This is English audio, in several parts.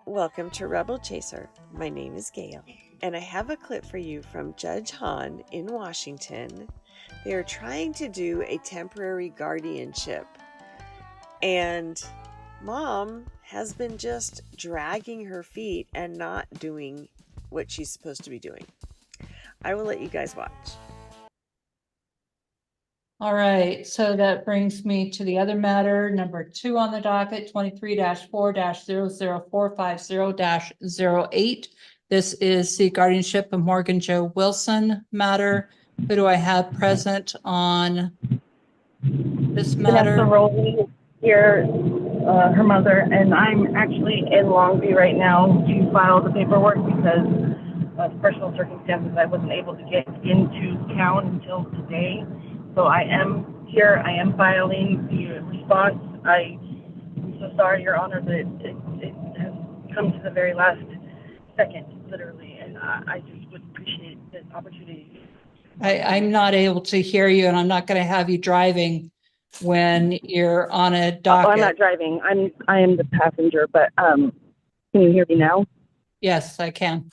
Welcome to Rebel Chaser. My name is Gail, and I have a clip for you from Judge Hahn in Washington. They are trying to do a temporary guardianship, and Mom has been just dragging her feet and not doing what she's supposed to be doing. I will let you guys watch. All right, so that brings me to the other matter, number 2 on the docket, 23-4-00450-08. This is the guardianship of Morgan Jo Wilson matter. Who do I have present on this matter? Vanessa Rowley here, her mother, and I'm actually in Longview right now to file the paperwork because of personal circumstances. I wasn't able to get into town until today. So I am here, I am filing the response. I'm so sorry, Your Honor, that it has come to the very last second, literally, and I just would appreciate this opportunity. I'm not able to hear you, and I'm not going to have you driving when you're on a docket. Oh, I'm not driving. I am the passenger, but can you hear me now? Yes, I can.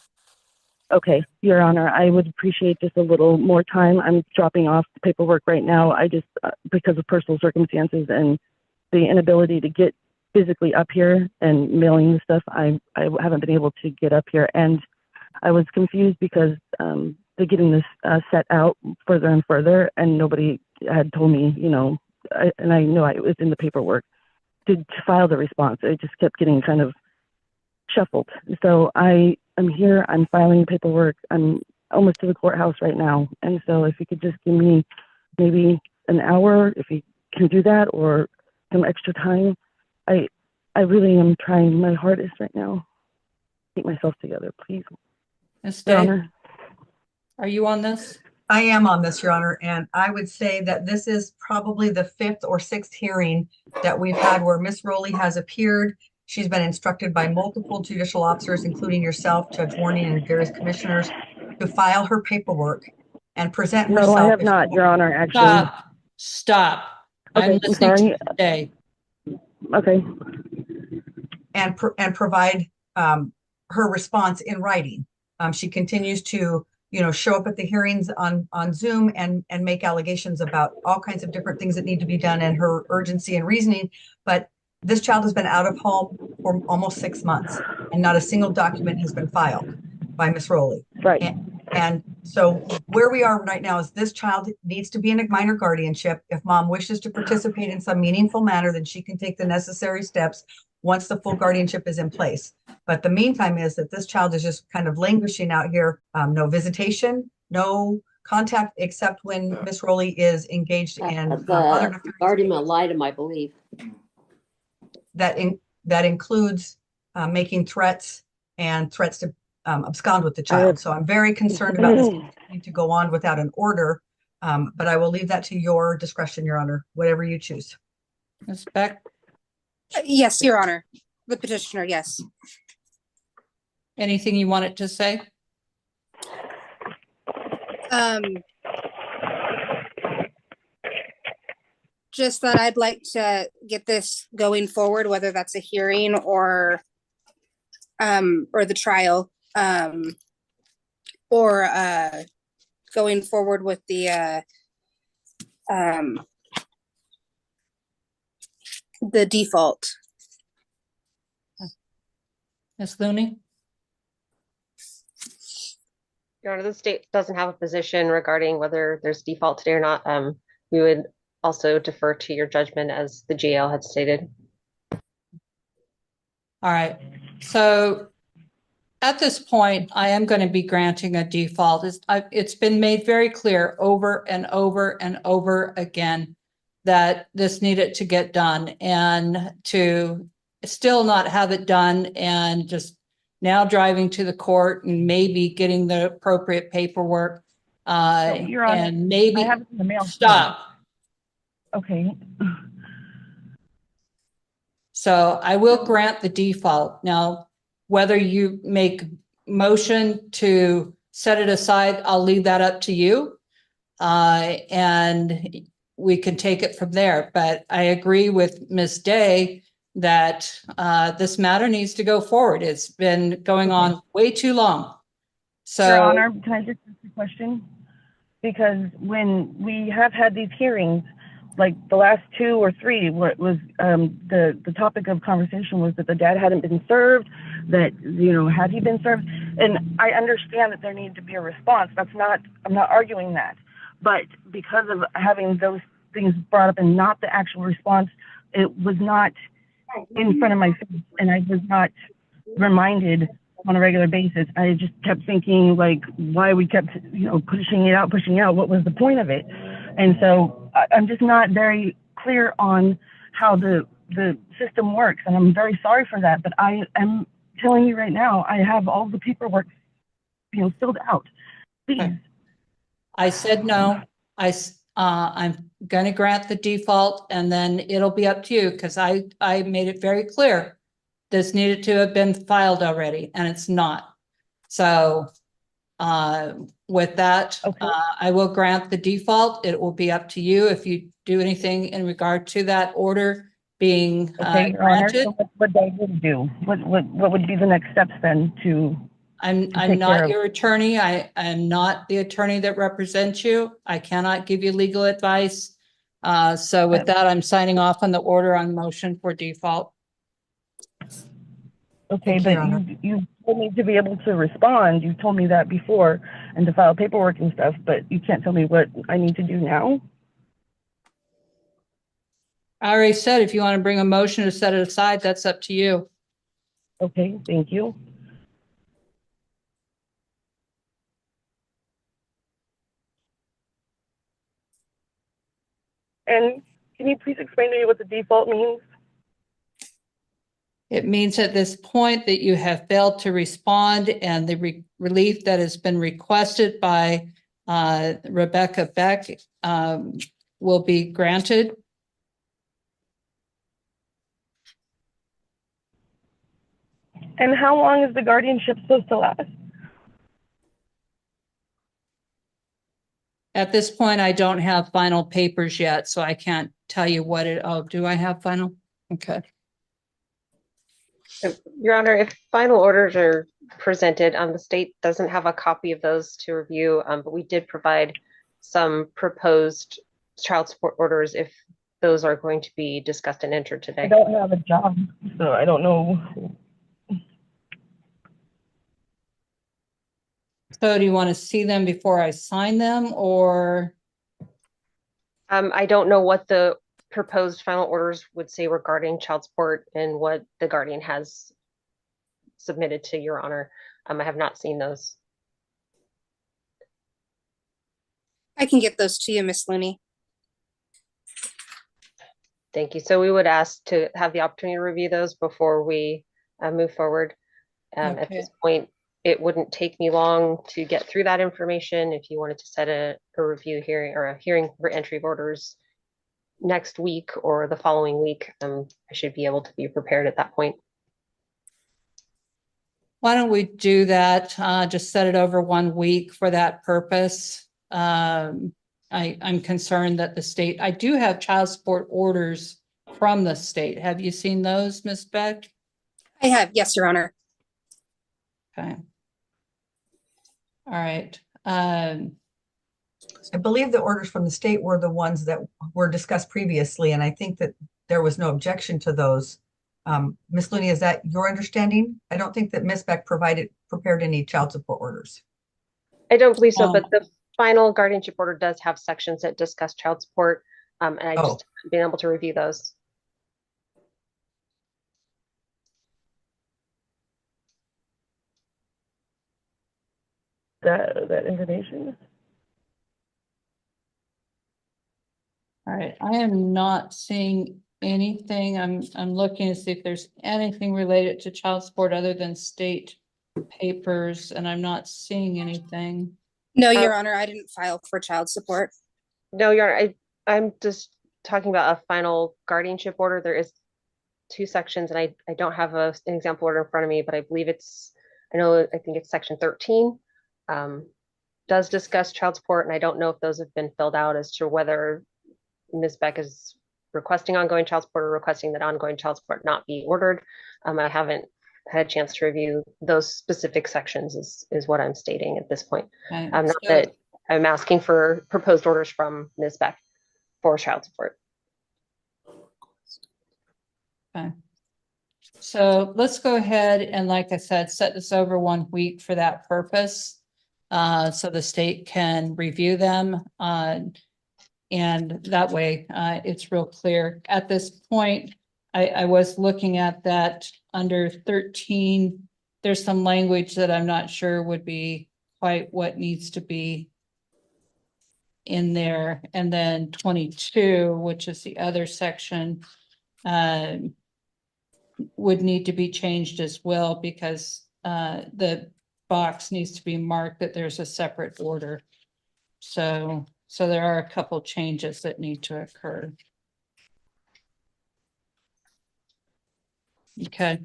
Okay, Your Honor, I would appreciate just a little more time. I'm dropping off the paperwork right now. I just, because of personal circumstances and the inability to get physically up here and mailing the stuff, I haven't been able to get up here. And I was confused because they're getting this set out further and further, and nobody had told me, you know, and I know it was in the paperwork to file the response. It just kept getting kind of shuffled. So I'm here, I'm filing the paperwork. I'm almost to the courthouse right now. And so if you could just give me maybe an hour, if you can do that, or some extra time. I really am trying my hardest right now to keep myself together, please. Ms. Your Day, Honor. are you on this? I am on this, Your Honor, and I would say that this is probably the 5th or 6th hearing that we've had where Ms. Rowley has appeared. She's been instructed by multiple judicial officers, including yourself, Judge Warning, and various commissioners, to file her paperwork and present herself. No, I have not, Your Honor, actually. Stop. Okay, I'm listening to you today. Okay. And provide her response in writing. She continues to, show up at the hearings on Zoom and make allegations about all kinds of different things that need to be done and her urgency and reasoning. But this child has been out of home for almost 6 months, and not a single document has been filed by Ms. Rowley. Right. And so where we are right now is this child needs to be in a minor guardianship. If Mom wishes to participate in some meaningful manner, then she can take the necessary steps once the full guardianship is in place. But the meantime is that this child is just kind of languishing out here. No visitation, no contact, except when Ms. Rowley is engaged in other guardian ad litem, I believe. That includes making threats and threats to abscond with the child. So I'm very concerned about this continuing to go on without an order, but I will leave that to your discretion, Your Honor, whatever you choose. Ms. Beck? Yes, Your Honor. The petitioner, yes. Anything you wanted to say? Just that I'd like to get this going forward, whether that's a hearing or the trial, or going forward with the default. Ms. Looney? Your Honor, the state doesn't have a position regarding whether there's default today or not. We would also defer to your judgment, as the GL had stated. All right. So at this point, I am going to be granting a default. It's been made very clear over and over and over again that this needed to get done, and to still not have it done and just now driving to the court and maybe getting the appropriate paperwork and maybe I have it in the mail. Stop. Okay. So I will grant the default. Now, whether you make motion to set it aside, I'll leave that up to you. And we can take it from there. But I agree with Ms. Day that this matter needs to go forward. It's been going on way too long. Your So, Honor, can I just ask a question? Because when we have had these hearings, like the last 2 or 3, where it was the topic of conversation was that the dad hadn't been served, that, you know, had he been served? And I understand that there needed to be a response. I'm not arguing that. But because of having those things brought up and not the actual response, it was not in front of my face, and I was not reminded on a regular basis. I just kept thinking, like, why we kept, you know, pushing it out. What was the point of it? And so I'm just not very clear on how the system works, and I'm very sorry for that. But I am telling you right now, I have all the paperwork, you know, filled out. Please. Okay. I said no. I'm going to grant the default, and then it'll be up to you, because I made it very clear this needed to have been filed already, and it's not. So with that, Okay. I will grant the default. It will be up to you if you do anything in regard to that order being Okay, Your Honor. granted. So what do I need to do? What would be the next steps then to I'm take care not of? your attorney. I am not the attorney that represents you. I cannot give you legal advice. So with that, I'm signing off on the order on motion for default. Okay, Thank you, but Your Honor. you told me to be able to respond. You told me that before and to file paperwork and stuff, but you can't tell me what I need to do now? I already said, if you want to bring a motion to set it aside, that's up to you. Okay, thank you. And can you please explain to me what the default means? It means at this point that you have failed to respond, and the relief that has been requested by Rebecca Beck will be granted. And how long is the guardianship supposed to last? At this point, I don't have final papers yet, so I can't tell you what it, oh, do I have final? Okay. Your Honor, if final orders are presented, the state doesn't have a copy of those to review, but we did provide some proposed child support orders if those are going to be discussed and entered I today. don't have a job, so I don't know. So do you want to see them before I sign them, or? I don't know what the proposed final orders would say regarding child support and what the guardian has submitted to Your Honor. I have not seen those. I can get those to you, Miss Looney. Thank you. So we would ask to have the opportunity to review those before we move forward. At Okay. this point, it wouldn't take me long to get through that information. If you wanted to set a review hearing or a hearing for entry of orders next week or the following week, I should be able to be prepared at that point. Why don't we do that? Just set it over 1 week for that purpose. I'm concerned that the state, I do have child support orders from the state. Have you seen those, Ms. Beck? I have, yes, Your Honor. Okay. All right. I believe the orders from the state were the ones that were discussed previously, and I think that there was no objection to those. Ms. Looney, is that your understanding? I don't think that Ms. Beck prepared any child support orders. I don't believe so, but the final guardianship order does have sections that discuss child support, and I just haven't been able to review those. That information? All right. I am not seeing anything. I'm looking to see if there's anything related to child support other than state papers, and I'm not seeing anything. No, Your Honor, I didn't file for child support. No, Your Honor, I'm just talking about a final guardianship order. There is 2 sections, and I don't have an example order in front of me, but I believe I think it's section 13, does discuss child support, and I don't know if those have been filled out as to whether Ms. Beck is requesting ongoing child support or requesting that ongoing child support not be ordered. I haven't had a chance to review those specific sections is what I'm stating at this point. Okay, Not so- that I'm asking for proposed orders from Ms. Beck for child support. Okay. So let's go ahead and, like I said, set this over 1 week for that purpose. So the state can review them. And that way, it's real clear. At this point, I was looking at that under 13. There's some language that I'm not sure would be quite what needs to be in there. And then 22, which is the other section, would need to be changed as well, because the box needs to be marked that there's a separate order. So there are a couple changes that need to occur. Okay,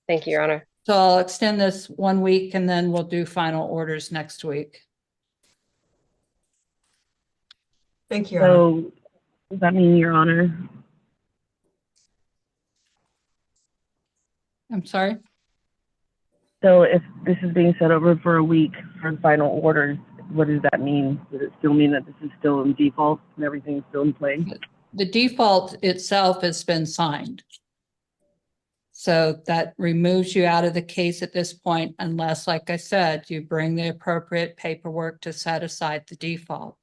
Thank you, Your Honor. so I'll extend this 1 week and then we'll do final orders next week. Thank you, Your Honor. So does that mean, Your Honor? I'm sorry? So if this is being set over for a week for final orders, what does that mean? Does it still mean that this is still in default and everything's still in play? The default itself has been signed. So that removes you out of the case at this point, unless, like I said, you bring the appropriate paperwork to set aside the default.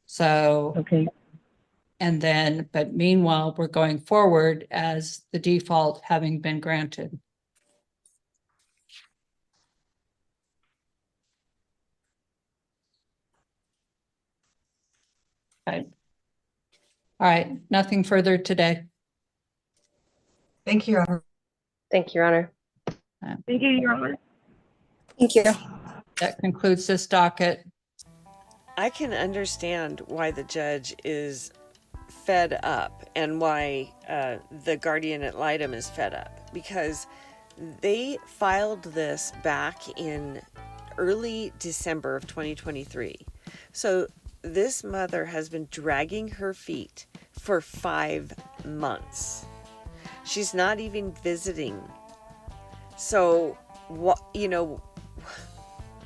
So, Okay, and then, but meanwhile, we're going forward as the default having been granted. Okay. All right, nothing further today. Thank you, Your Honor. Thank you, Your Honor. thank you, Your Honor. Thank you. That concludes this docket. I can understand why the judge is fed up and why the guardian ad litem is fed up, because they filed this back in early December of 2023. So this mother has been dragging her feet for 5 months. She's not even visiting. So what,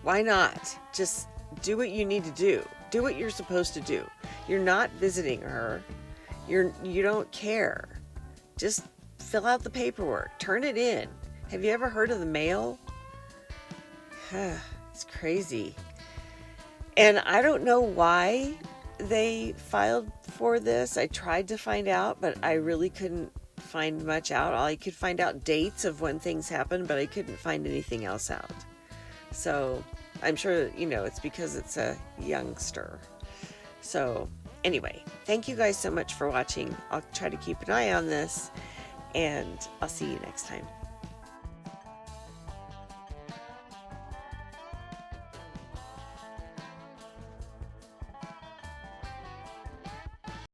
why not just do what you need to do? Do what you're supposed to do. You're not visiting her. You don't care. Just fill out the paperwork. Turn it in. Have you ever heard of the mail? It's crazy. And I don't know why they filed for this. I tried to find out, but I really couldn't find much out. I could find out dates of when things happened, but I couldn't find anything else out. So I'm sure, it's because it's a youngster. So anyway, thank you guys so much for watching. I'll try to keep an eye on this, and I'll see you next time.